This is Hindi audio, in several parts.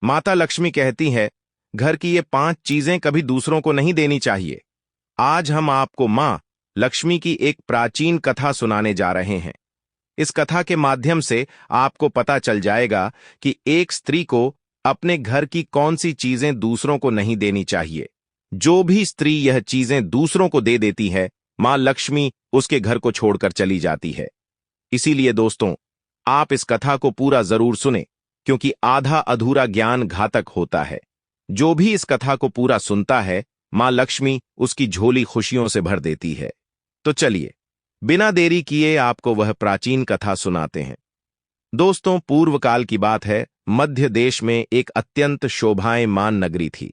माता लक्ष्मी कहती है, घर की ये 5 चीजें कभी दूसरों को नहीं देनी चाहिए। आज हम आपको मां लक्ष्मी की एक प्राचीन कथा सुनाने जा रहे हैं। इस कथा के माध्यम से आपको पता चल जाएगा कि एक स्त्री को अपने घर की कौन सी चीजें दूसरों को नहीं देनी चाहिए। जो भी स्त्री यह चीजें दूसरों को दे देती है, मां लक्ष्मी उसके घर को छोड़कर चली जाती है। इसीलिए दोस्तों, आप इस कथा को पूरा जरूर सुने, क्योंकि आधा अधूरा ज्ञान घातक होता है। जो भी इस कथा को पूरा सुनता है, मां लक्ष्मी उसकी झोली खुशियों से भर देती है। तो चलिए, बिना देरी किए आपको वह प्राचीन कथा सुनाते हैं। दोस्तों, पूर्व काल की बात है। मध्य देश में एक अत्यंत शोभायमान नगरी थी।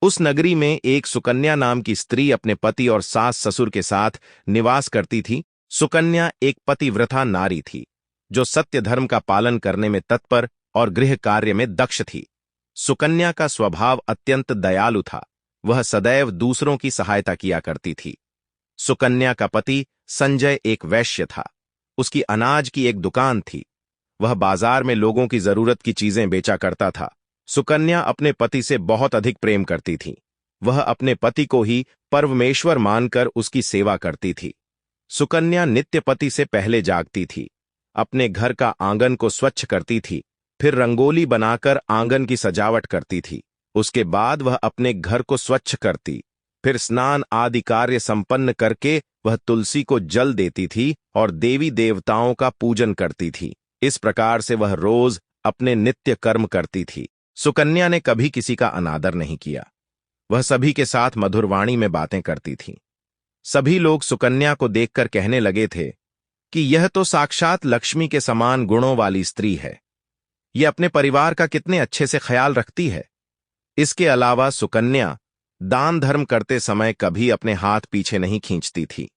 उस नगरी में एक सुकन्या नाम की स्त्री अपने पति और सास ससुर के साथ निवास करती थी। सुकन्या एक पतिव्रता नारी थी, जो सत्य धर्म का पालन करने में तत्पर और गृह कार्य में दक्ष थी। सुकन्या का स्वभाव अत्यंत दयालु था। वह सदैव दूसरों की सहायता किया करती थी। सुकन्या का पति संजय एक वैश्य था। उसकी अनाज की एक दुकान थी। वह बाजार में लोगों की जरूरत की चीजें बेचा करता था। सुकन्या अपने पति से बहुत अधिक प्रेम करती थी। वह अपने पति को ही परमेश्वर मानकर उसकी सेवा करती थी। सुकन्या नित्य पति से पहले जागती थी। अपने घर का आंगन को स्वच्छ करती थी, फिर रंगोली बनाकर आंगन की सजावट करती थी। उसके बाद वह अपने घर को स्वच्छ करती, फिर स्नान आदि कार्य संपन्न करके वह तुलसी को जल देती थी और देवी देवताओं का पूजन करती थी। इस प्रकार से वह रोज अपने नित्य कर्म करती थी। सुकन्या ने कभी किसी का अनादर नहीं किया। वह सभी के साथ मधुर वाणी में बातें करती थी। सभी लोग सुकन्या को देखकर कहने लगे थे कि यह तो साक्षात लक्ष्मी के समान गुणों वाली स्त्री है। यह अपने परिवार का कितने अच्छे से ख्याल रखती है। इसके अलावा सुकन्या दान धर्म करते समय कभी अपने हाथ पीछे नहीं खींचती थी।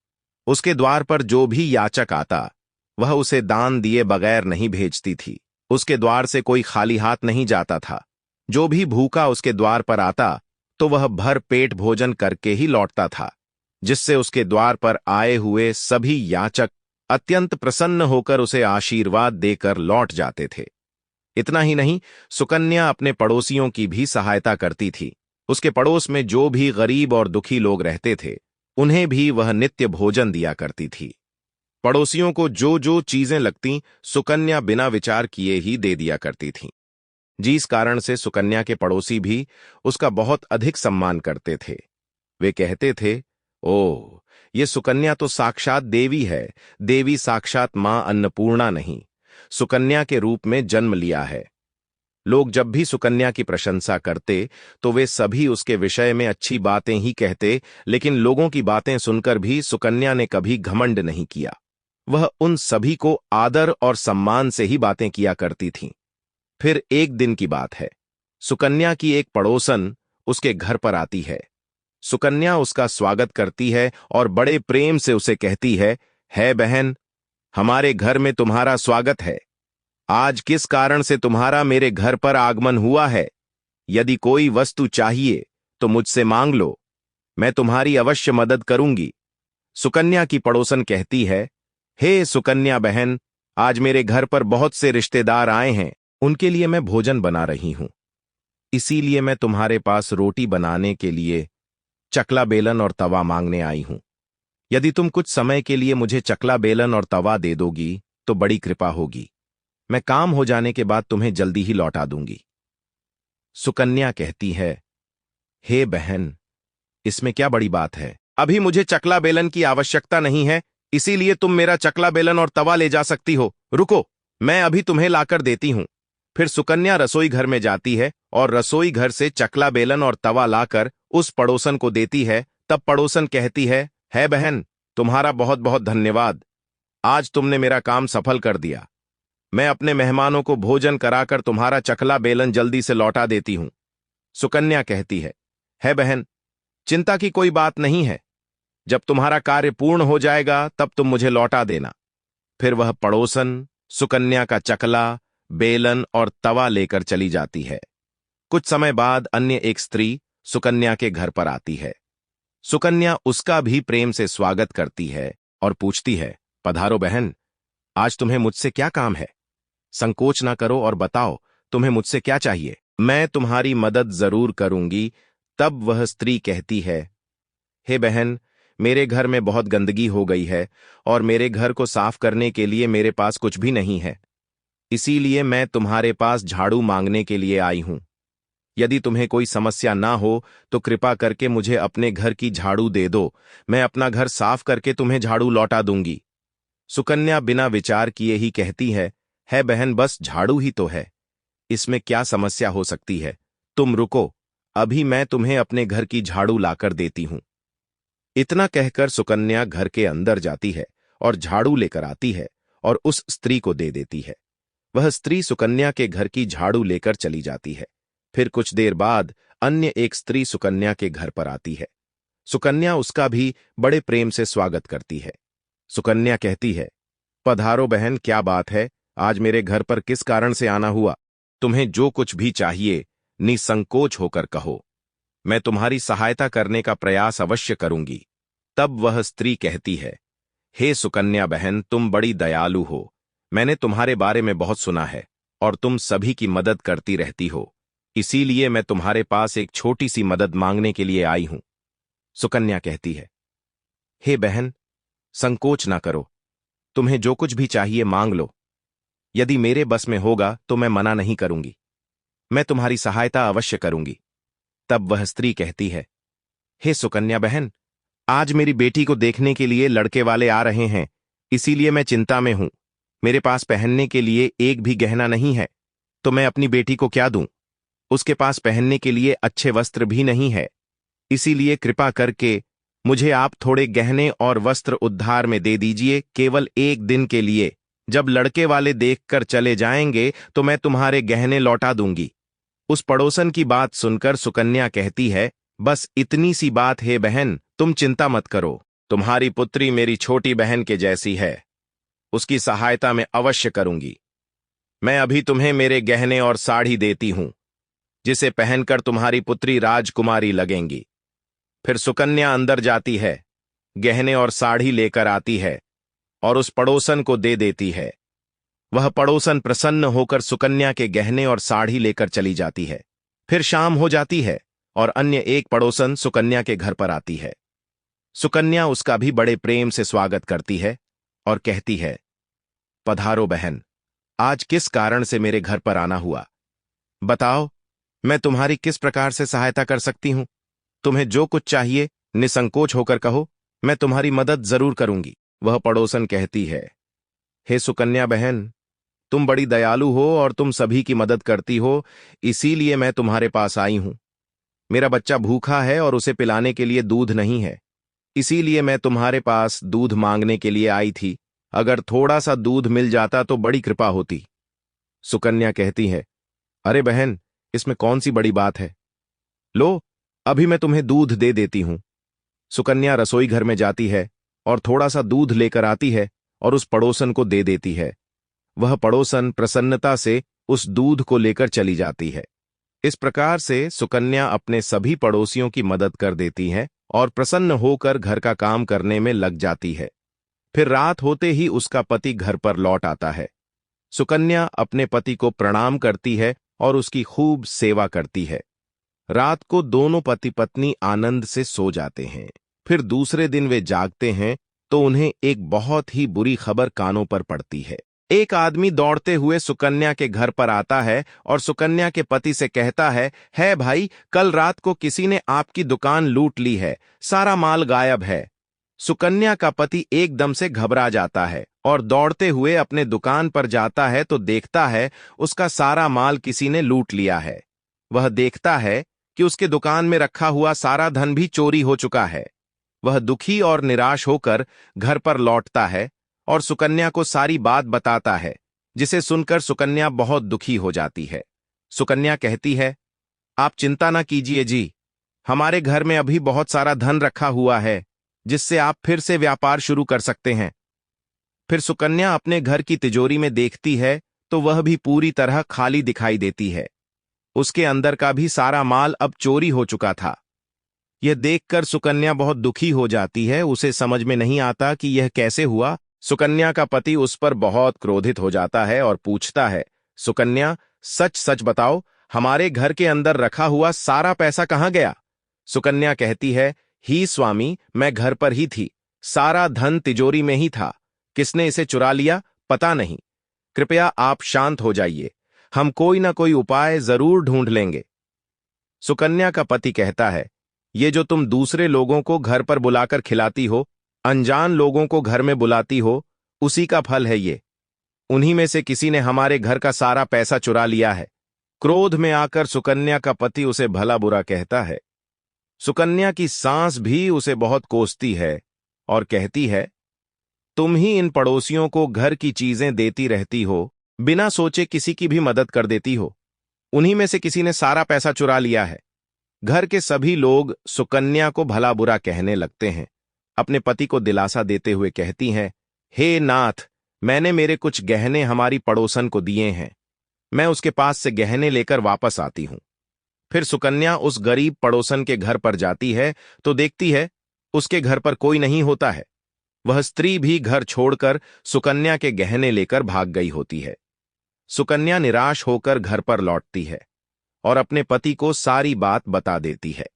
उसके द्वार पर जो भी याचक आता, वह उसे दान दिए बगैर नहीं भेजती थी। उसके द्वार से कोई खाली हाथ नहीं जाता था। जो भी भूखा उसके द्वार पर आता, तो वह भर पेट भोजन करके ही लौटता था, जिससे उसके द्वार पर आए हुए सभी याचक अत्यंत प्रसन्न होकर उसे आशीर्वाद देकर लौट जाते थे। इतना ही नहीं, सुकन्या अपने पड़ोसियों की भी सहायता करती थी। उसके पड़ोस में जो भी गरीब और दुखी लोग रहते थे, उन्हें भी वह नित्य भोजन दिया करती थी। पड़ोसियों को जो जो चीजें लगती, सुकन्या बिना विचार किए ही दे दिया करती थी, जिस कारण से सुकन्या के पड़ोसी भी उसका बहुत अधिक सम्मान करते थे। वे कहते थे, ओह, ये सुकन्या तो साक्षात देवी है। देवी साक्षात मां अन्नपूर्णा नहीं, सुकन्या के रूप में जन्म लिया है। लोग जब भी सुकन्या की प्रशंसा करते, तो वे सभी उसके विषय में अच्छी बातें ही कहते, लेकिन लोगों की बातें सुनकर भी सुकन्या ने कभी घमंड नहीं किया। वह उन सभी को आदर और सम्मान से ही बातें किया करती थीं। फिर एक दिन की बात है। सुकन्या की एक पड़ोसन उसके घर पर आती है। सुकन्या उसका स्वागत करती है और बड़े प्रेम से उसे कहती है बहन, हमारे घर में तुम्हारा स्वागत है। आज किस कारण से तुम्हारा मेरे घर पर आगमन हुआ है? यदि कोई वस्तु चाहिए तो मुझसे मांग लो, मैं तुम्हारी अवश्य मदद करूंगी। सुकन्या की पड़ोसन कहती है, हे सुकन्या बहन, आज मेरे घर पर बहुत से रिश्तेदार आए हैं। उनके लिए मैं भोजन बना रही हूं। इसीलिए मैं तुम्हारे पास रोटी बनाने के लिए चकला बेलन और तवा मांगने आई हूं। यदि तुम कुछ समय के लिए मुझे चकला बेलन और तवा दे दोगी तो बड़ी कृपा होगी। मैं काम हो जाने के बाद तुम्हें जल्दी ही लौटा दूंगी। सुकन्या कहती है, हे बहन, इसमें क्या बड़ी बात है? अभी मुझे चकला बेलन की आवश्यकता नहीं है, इसीलिए तुम मेरा चकला बेलन और तवा ले जा सकती हो। रुको, मैं अभी तुम्हें लाकर देती हूं। फिर सुकन्या रसोई घर में जाती है और रसोई घर से चकला बेलन और तवा लाकर उस पड़ोसन को देती है। तब पड़ोसन कहती है बहन, तुम्हारा बहुत बहुत धन्यवाद। आज तुमने मेरा काम सफल कर दिया। मैं अपने मेहमानों को भोजन कराकर तुम्हारा चकला बेलन जल्दी से लौटा देती हूं। सुकन्या कहती है बहन, चिंता की कोई बात नहीं है। जब तुम्हारा कार्य पूर्ण हो जाएगा तब तुम मुझे लौटा देना। फिर वह पड़ोसन सुकन्या का चकला, बेलन और तवा लेकर चली जाती है। कुछ समय बाद अन्य एक स्त्री सुकन्या के घर पर आती है। सुकन्या उसका भी प्रेम से स्वागत करती है और पूछती है, पधारो बहन, आज तुम्हें मुझसे क्या काम है? संकोच ना करो और बताओ, तुम्हें मुझसे क्या चाहिए? मैं तुम्हारी मदद जरूर करूंगी। तब वह स्त्री कहती है, हे बहन, मेरे घर में बहुत गंदगी हो गई है और मेरे घर को साफ करने के लिए मेरे पास कुछ भी नहीं है। इसीलिए मैं तुम्हारे पास झाड़ू मांगने के लिए आई हूं। यदि तुम्हें कोई समस्या ना हो तो कृपा करके मुझे अपने घर की झाड़ू दे दो। मैं अपना घर साफ करके तुम्हें झाड़ू लौटा दूंगी। सुकन्या बिना विचार किए ही कहती है बहन, बस झाड़ू ही तो है, इसमें क्या समस्या हो सकती है। तुम रुको, अभी मैं तुम्हें अपने घर की झाड़ू लाकर देती हूं। इतना कहकर सुकन्या घर के अंदर जाती है और झाड़ू लेकर आती है और उस स्त्री को दे देती है। वह स्त्री सुकन्या के घर की झाड़ू लेकर चली जाती है। फिर कुछ देर बाद अन्य एक स्त्री सुकन्या के घर पर आती है। सुकन्या उसका भी बड़े प्रेम से स्वागत करती है। सुकन्या कहती है, पधारो बहन, क्या बात है, आज मेरे घर पर किस कारण से आना हुआ। तुम्हें जो कुछ भी चाहिए निसंकोच होकर कहो, मैं तुम्हारी सहायता करने का प्रयास अवश्य करूंगी। तब वह स्त्री कहती है, हे सुकन्या बहन, तुम बड़ी दयालु हो। मैंने तुम्हारे बारे में बहुत सुना है और तुम सभी की मदद करती रहती हो। इसीलिए मैं तुम्हारे पास एक छोटी सी मदद मांगने के लिए आई हूं। सुकन्या कहती है, हे बहन, संकोच ना करो, तुम्हें जो कुछ भी चाहिए मांग लो। यदि मेरे बस में होगा तो मैं मना नहीं करूंगी। मैं तुम्हारी सहायता अवश्य करूंगी। तब वह स्त्री कहती है, हे सुकन्या बहन, आज मेरी बेटी को देखने के लिए लड़के वाले आ रहे हैं, इसीलिए मैं चिंता में हूं। मेरे पास पहनने के लिए एक भी गहना नहीं है, तो मैं अपनी बेटी को क्या दूं। उसके पास पहनने के लिए अच्छे वस्त्र भी नहीं है। इसीलिए कृपा करके मुझे आप थोड़े गहने और वस्त्र उधार में दे दीजिए, केवल एक दिन के लिए। जब लड़के वाले देखकर चले जाएंगे तो मैं तुम्हारे गहने लौटा दूंगी। उस पड़ोसन की बात सुनकर सुकन्या कहती है, बस इतनी सी बात है बहन, तुम चिंता मत करो। तुम्हारी पुत्री मेरी छोटी बहन के जैसी है, उसकी सहायता मैं अवश्य करूंगी। मैं अभी तुम्हें मेरे गहने और साड़ी देती हूं, जिसे पहनकर तुम्हारी पुत्री राजकुमारी लगेंगी। फिर सुकन्या अंदर जाती है, गहने और साड़ी लेकर आती है और उस पड़ोसन को दे देती है। वह पड़ोसन प्रसन्न होकर सुकन्या के गहने और साड़ी लेकर चली जाती है। फिर शाम हो जाती है और अन्य एक पड़ोसन सुकन्या के घर पर आती है। सुकन्या उसका भी बड़े प्रेम से स्वागत करती है और कहती है, पधारो बहन, आज किस कारण से मेरे घर पर आना हुआ, बताओ, मैं तुम्हारी किस प्रकार से सहायता कर सकती हूं। तुम्हें जो कुछ चाहिए निसंकोच होकर कहो, मैं तुम्हारी मदद जरूर करूंगी। वह पड़ोसन कहती है, हे सुकन्या बहन, तुम बड़ी दयालु हो और तुम सभी की मदद करती हो, इसीलिए मैं तुम्हारे पास आई हूं। मेरा बच्चा भूखा है और उसे पिलाने के लिए दूध नहीं है, इसीलिए मैं तुम्हारे पास दूध मांगने के लिए आई थी। अगर थोड़ा सा दूध मिल जाता तो बड़ी कृपा होती। सुकन्या कहती है, अरे बहन, इसमें कौन सी बड़ी बात है, लो, अभी मैं तुम्हें दूध दे देती हूं। सुकन्या रसोई घर में जाती है और थोड़ा सा दूध लेकर आती है और उस पड़ोसन को दे देती है। वह पड़ोसन प्रसन्नता से उस दूध को लेकर चली जाती है। इस प्रकार से सुकन्या अपने सभी पड़ोसियों की मदद कर देती है और प्रसन्न होकर घर का काम करने में लग जाती है। फिर रात होते ही उसका पति घर पर लौट आता है। सुकन्या अपने पति को प्रणाम करती है और उसकी खूब सेवा करती है। रात को दोनों पति पत्नी आनंद से सो जाते हैं। फिर दूसरे दिन वे जागते हैं तो उन्हें एक बहुत ही बुरी खबर कानों पर पड़ती है। एक आदमी दौड़ते हुए सुकन्या के घर पर आता है और सुकन्या के पति से कहता है भाई, कल रात को किसी ने आपकी दुकान लूट ली है, सारा माल गायब है। सुकन्या का पति एकदम से घबरा जाता है और दौड़ते हुए अपने दुकान पर जाता है तो देखता है उसका सारा माल किसी ने लूट लिया है। वह देखता है कि उसके दुकान में रखा हुआ सारा धन भी चोरी हो चुका है। वह दुखी और निराश होकर घर पर लौटता है और सुकन्या को सारी बात बताता है, जिसे सुनकर सुकन्या बहुत दुखी हो जाती है। सुकन्या कहती है, आप चिंता ना कीजिए जी, हमारे घर में अभी बहुत सारा धन रखा हुआ है, जिससे आप फिर से व्यापार शुरू कर सकते हैं। फिर सुकन्या अपने घर की तिजोरी में देखती है तो वह भी पूरी तरह खाली दिखाई देती है। उसके अंदर का भी सारा माल अब चोरी हो चुका था। यह देखकर सुकन्या बहुत दुखी हो जाती है। उसे समझ में नहीं आता कि यह कैसे हुआ। सुकन्या का पति उस पर बहुत क्रोधित हो जाता है और पूछता है, सुकन्या, सच सच बताओ, हमारे घर के अंदर रखा हुआ सारा पैसा कहाँ गया? सुकन्या कहती है, ही स्वामी, मैं घर पर ही थी, सारा धन तिजोरी में ही था, किसने इसे चुरा लिया पता नहीं। कृपया आप शांत हो जाइए, हम कोई ना कोई उपाय जरूर ढूंढ लेंगे। सुकन्या का पति कहता है, ये जो तुम दूसरे लोगों को घर पर बुलाकर खिलाती हो, अनजान लोगों को घर में बुलाती हो, उसी का फल है ये। उन्हीं में से किसी ने हमारे घर का सारा पैसा चुरा लिया है। क्रोध में आकर सुकन्या का पति उसे भला बुरा कहता है। सुकन्या की सांस भी उसे बहुत कोसती है और कहती है, तुम ही इन पड़ोसियों को घर की चीजें देती रहती हो, बिना सोचे किसी की भी मदद कर देती हो। उन्हीं में से किसी ने सारा पैसा चुरा लिया है। घर के सभी लोग सुकन्या को भला बुरा कहने लगते हैं। अपने पति को दिलासा देते हुए कहती हैं, हे नाथ, मैंने मेरे कुछ गहने हमारी पड़ोसन को दिए हैं, मैं उसके पास से गहने लेकर वापस आती हूं। फिर सुकन्या उस गरीब पड़ोसन के घर पर जाती है तो देखती है उसके घर पर कोई नहीं होता है। वह स्त्री भी घर छोड़कर सुकन्या के गहने लेकर भाग गई होती है। सुकन्या निराश होकर घर पर लौटती है और अपने पति को सारी बात बता देती है।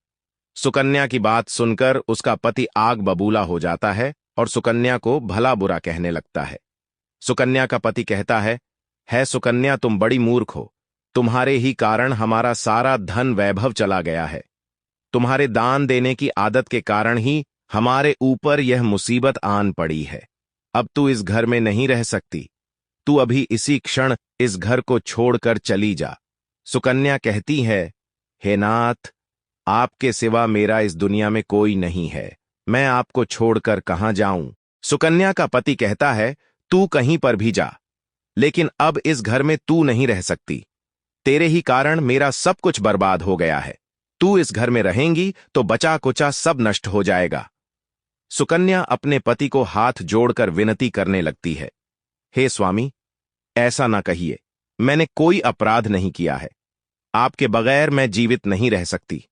सुकन्या की बात सुनकर उसका पति आग बबूला हो जाता है और सुकन्या को भला बुरा कहने लगता है। सुकन्या का पति कहता है सुकन्या, तुम बड़ी मूर्ख हो, तुम्हारे ही कारण हमारा सारा धन वैभव चला गया है। तुम्हारे दान देने की आदत के कारण ही हमारे ऊपर यह मुसीबत आन पड़ी है। अब तू इस घर में नहीं रह सकती, तू अभी इसी क्षण इस घर को छोड़कर चली जा। सुकन्या कहती है, हे नाथ, आपके सिवा मेरा इस दुनिया में कोई नहीं है, मैं आपको छोड़कर कहां जाऊं। सुकन्या का पति कहता है, तू कहीं पर भी जा, लेकिन अब इस घर में तू नहीं रह सकती। तेरे ही कारण मेरा सब कुछ बर्बाद हो गया है। तू इस घर में रहेंगी तो बचा कुचा सब नष्ट हो जाएगा। सुकन्या अपने पति को हाथ जोड़कर विनती करने लगती है, हे स्वामी, ऐसा ना कहिए, मैंने कोई अपराध नहीं किया है। आपके बगैर मैं जीवित नहीं रह सकती।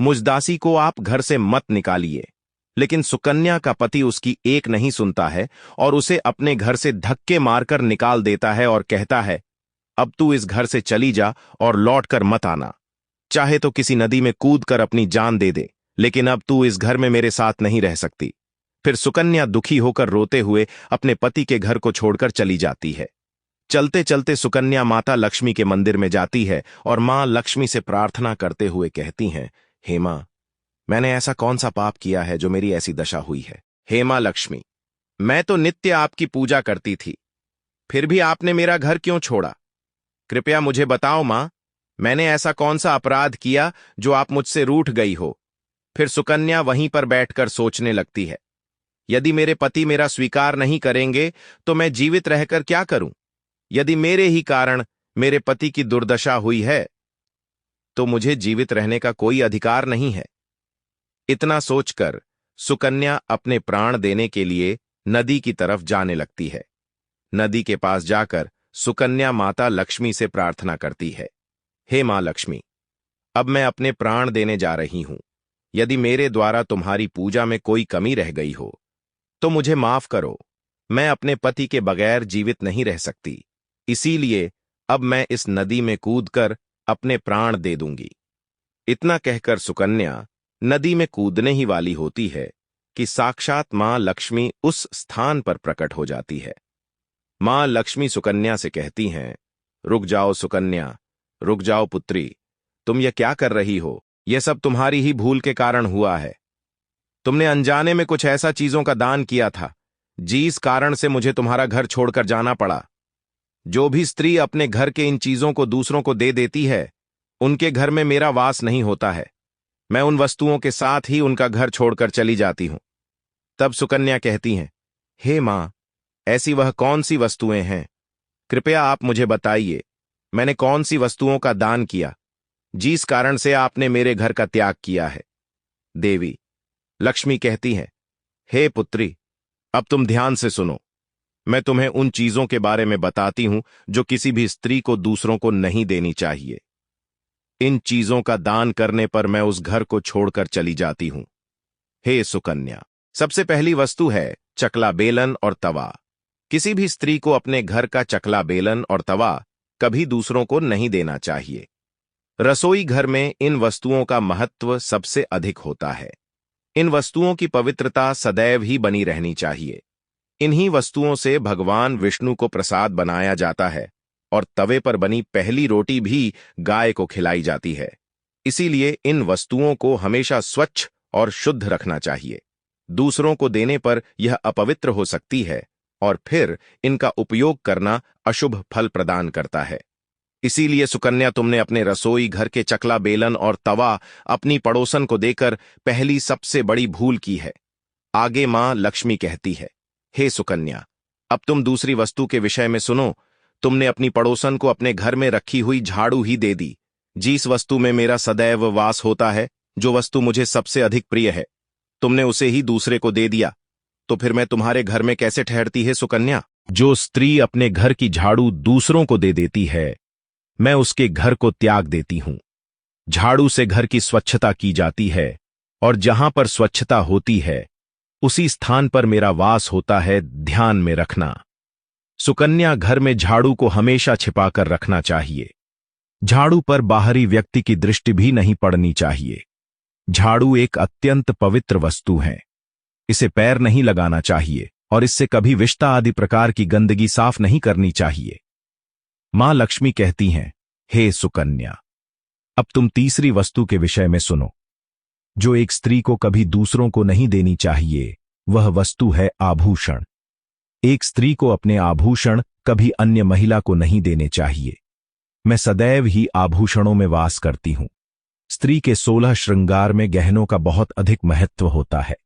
मुझ दासी को आप घर से मत निकालिए। लेकिन सुकन्या का पति उसकी एक नहीं सुनता है और उसे अपने घर से धक्के मारकर निकाल देता है और कहता है, अब तू इस घर से चली जा और लौटकर मत आना। चाहे तो किसी नदी में कूदकर अपनी जान दे दे, लेकिन अब तू इस घर में मेरे साथ नहीं रह सकती। फिर सुकन्या दुखी होकर रोते हुए अपने पति के घर को छोड़कर चली जाती है। चलते चलते सुकन्या माता लक्ष्मी के मंदिर में जाती है और मां लक्ष्मी से प्रार्थना करते हुए कहती हैं, हे मां, मैंने ऐसा कौन सा पाप किया है जो मेरी ऐसी दशा हुई है? हे मां लक्ष्मी, मैं तो नित्य आपकी पूजा करती थी, फिर भी आपने मेरा घर क्यों छोड़ा? कृपया मुझे बताओ मां, मैंने ऐसा कौन सा अपराध किया जो आप मुझसे रूठ गई हो? फिर सुकन्या वहीं पर बैठकर सोचने लगती है, यदि मेरे पति मेरा स्वीकार नहीं करेंगे तो मैं जीवित रहकर क्या करूं? यदि मेरे ही कारण मेरे पति की दुर्दशा हुई है तो मुझे जीवित रहने का कोई अधिकार नहीं है। इतना सोचकर सुकन्या अपने प्राण देने के लिए नदी की तरफ जाने लगती है। नदी के पास जाकर सुकन्या माता लक्ष्मी से प्रार्थना करती है, हे मां लक्ष्मी, अब मैं अपने प्राण देने जा रही हूं। यदि मेरे द्वारा तुम्हारी पूजा में कोई कमी रह गई हो तो मुझे माफ करो। मैं अपने पति के बगैर जीवित नहीं रह सकती, इसीलिए अब मैं इस नदी में कूदकर अपने प्राण दे दूंगी। इतना कहकर सुकन्या नदी में कूदने ही वाली होती है कि साक्षात मां लक्ष्मी उस स्थान पर प्रकट हो जाती है। मां लक्ष्मी सुकन्या से कहती हैं, रुक जाओ सुकन्या, रुक जाओ पुत्री, तुम यह क्या कर रही हो? यह सब तुम्हारी ही भूल के कारण हुआ है। तुमने अनजाने में कुछ ऐसा चीजों का दान किया था जिस कारण से मुझे तुम्हारा घर छोड़कर जाना पड़ा। जो भी स्त्री अपने घर के इन चीजों को दूसरों को दे देती है, उनके घर में मेरा वास नहीं होता है। मैं उन वस्तुओं के साथ ही उनका घर छोड़कर चली जाती हूं। तब सुकन्या कहती हैं, हे मां, ऐसी वह कौन सी वस्तुएं हैं? कृपया आप मुझे बताइए, मैंने कौन सी वस्तुओं का दान किया जिस कारण से आपने मेरे घर का त्याग किया है? देवी लक्ष्मी कहती हैं, हे पुत्री, अब तुम ध्यान से सुनो। मैं तुम्हें उन चीजों के बारे में बताती हूं जो किसी भी स्त्री को दूसरों को नहीं देनी चाहिए। इन चीजों का दान करने पर मैं उस घर को छोड़कर चली जाती हूं। हे सुकन्या, सबसे पहली वस्तु है चकला बेलन और तवा। किसी भी स्त्री को अपने घर का चकला बेलन और तवा कभी दूसरों को नहीं देना चाहिए। रसोई घर में इन वस्तुओं का महत्व सबसे अधिक होता है। इन वस्तुओं की पवित्रता सदैव ही बनी रहनी चाहिए। इन्हीं वस्तुओं से भगवान विष्णु को प्रसाद बनाया जाता है और तवे पर बनी पहली रोटी भी गाय को खिलाई जाती है। इसीलिए इन वस्तुओं को हमेशा स्वच्छ और शुद्ध रखना चाहिए। दूसरों को देने पर यह अपवित्र हो सकती है और फिर इनका उपयोग करना अशुभ फल प्रदान करता है। इसीलिए सुकन्या, तुमने अपने रसोई घर के चकला बेलन और तवा अपनी पड़ोसन को देकर पहली सबसे बड़ी भूल की है। आगे मां लक्ष्मी कहती है, हे सुकन्या, अब तुम दूसरी वस्तु के विषय में सुनो। तुमने अपनी पड़ोसन को अपने घर में रखी हुई झाड़ू ही दे दी। जिस वस्तु में मेरा सदैव वास होता है, जो वस्तु मुझे सबसे अधिक प्रिय है, तुमने उसे ही दूसरे को दे दिया, तो फिर मैं तुम्हारे घर में कैसे ठहरती है सुकन्या? जो स्त्री अपने घर की झाड़ू दूसरों को दे देती है, मैं उसके घर को त्याग देती हूं। झाड़ू से घर की स्वच्छता की जाती है और जहां पर स्वच्छता होती है उसी स्थान पर मेरा वास होता है, ध्यान में रखना। सुकन्या, घर में झाड़ू को हमेशा छिपाकर रखना चाहिए। झाड़ू पर बाहरी व्यक्ति की दृष्टि भी नहीं पड़नी चाहिए। झाड़ू एक अत्यंत पवित्र वस्तु है। इसे पैर नहीं लगाना चाहिए और इससे कभी विष्ठा आदि प्रकार की गंदगी साफ नहीं करनी चाहिए। मां लक्ष्मी कहती हैं, हे सुकन्या, अब तुम तीसरी वस्तु के विषय में सुनो। जो एक स्त्री को कभी दूसरों को नहीं देनी चाहिए, वह वस्तु है आभूषण। एक स्त्री को अपने आभूषण कभी अन्य महिला को नहीं देने चाहिए। मैं सदैव ही आभूषणों में वास करती हूं। स्त्री के 16 श्रृंगार में गहनों का बहुत अधिक महत्व होता है।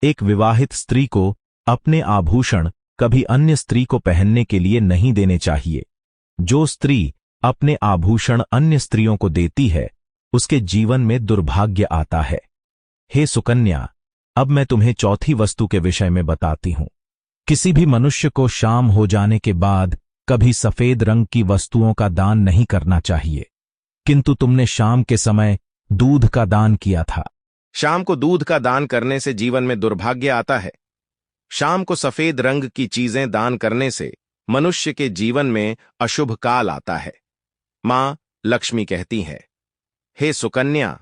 एक विवाहित स्त्री को अपने आभूषण कभी अन्य स्त्री को पहनने के लिए नहीं देने चाहिए। जो स्त्री अपने आभूषण अन्य स्त्रियों को देती है, उसके जीवन में दुर्भाग्य आता है। हे सुकन्या, अब मैं तुम्हें चौथी वस्तु के विषय में बताती हूं। किसी भी मनुष्य को शाम हो जाने के बाद कभी सफेद रंग की वस्तुओं का दान नहीं करना चाहिए, किंतु तुमने शाम के समय दूध का दान किया था। शाम को दूध का दान करने से जीवन में दुर्भाग्य आता है। शाम को सफेद रंग की चीजें दान करने से मनुष्य के जीवन में अशुभ काल आता है। मां लक्ष्मी कहती है, हे सुकन्या,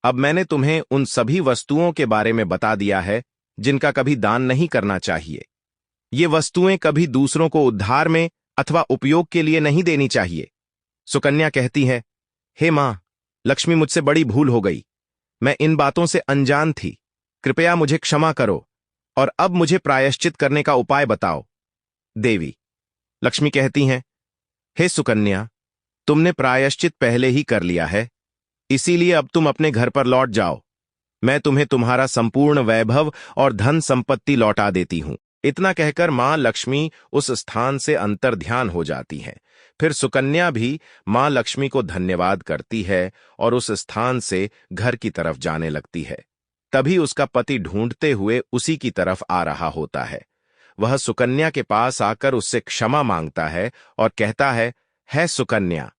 अब मैंने तुम्हें उन सभी वस्तुओं के बारे में बता दिया है जिनका कभी दान नहीं करना चाहिए। ये वस्तुएं कभी दूसरों को उद्धार में अथवा उपयोग के लिए नहीं देनी चाहिए। सुकन्या कहती है, हे मां लक्ष्मी, मुझसे बड़ी भूल हो गई। मैं इन बातों से अनजान थी। कृपया मुझे क्षमा करो और अब मुझे प्रायश्चित करने का उपाय बताओ। देवी लक्ष्मी कहती हैं, हे सुकन्या, तुमने प्रायश्चित पहले ही कर लिया है, इसीलिए अब तुम अपने घर पर लौट जाओ। मैं तुम्हें तुम्हारा संपूर्ण वैभव और धन संपत्ति लौटा देती हूं। इतना कहकर मां लक्ष्मी उस स्थान से अंतर्ध्यान हो जाती हैं। फिर सुकन्या भी मां लक्ष्मी को धन्यवाद करती है और उस स्थान से घर की तरफ जाने लगती है। तभी उसका पति ढूंढते हुए उसी की तरफ आ रहा होता है। वह सुकन्या के पास आकर उससे क्षमा मांगता है और कहता है, हे सुकन्या,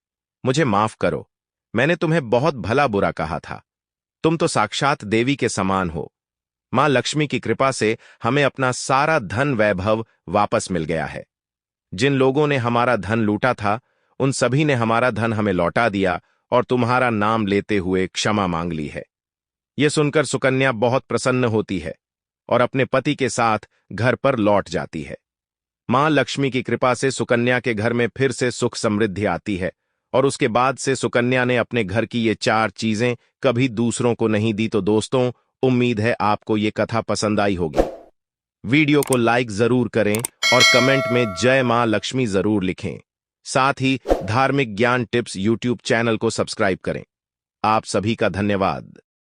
मुझे माफ करो। मैंने तुम्हें बहुत भला बुरा कहा था। तुम तो साक्षात देवी के समान हो। मां लक्ष्मी की कृपा से हमें अपना सारा धन वैभव वापस मिल गया है। जिन लोगों ने हमारा धन लूटा था, उन सभी ने हमारा धन हमें लौटा दिया और तुम्हारा नाम लेते हुए क्षमा मांग ली है। यह सुनकर सुकन्या बहुत प्रसन्न होती है और अपने पति के साथ घर पर लौट जाती है। मां लक्ष्मी की कृपा से सुकन्या के घर में फिर से सुख समृद्धि आती है और उसके बाद से सुकन्या ने अपने घर की ये 4 चीजें कभी दूसरों को नहीं दी। तो दोस्तों, उम्मीद है आपको ये कथा पसंद आई होगी। वीडियो को लाइक जरूर करें और कमेंट में जय मां लक्ष्मी जरूर लिखें। साथ ही धार्मिक ज्ञान टिप्स यूट्यूब चैनल को सब्सक्राइब करें। आप सभी का धन्यवाद।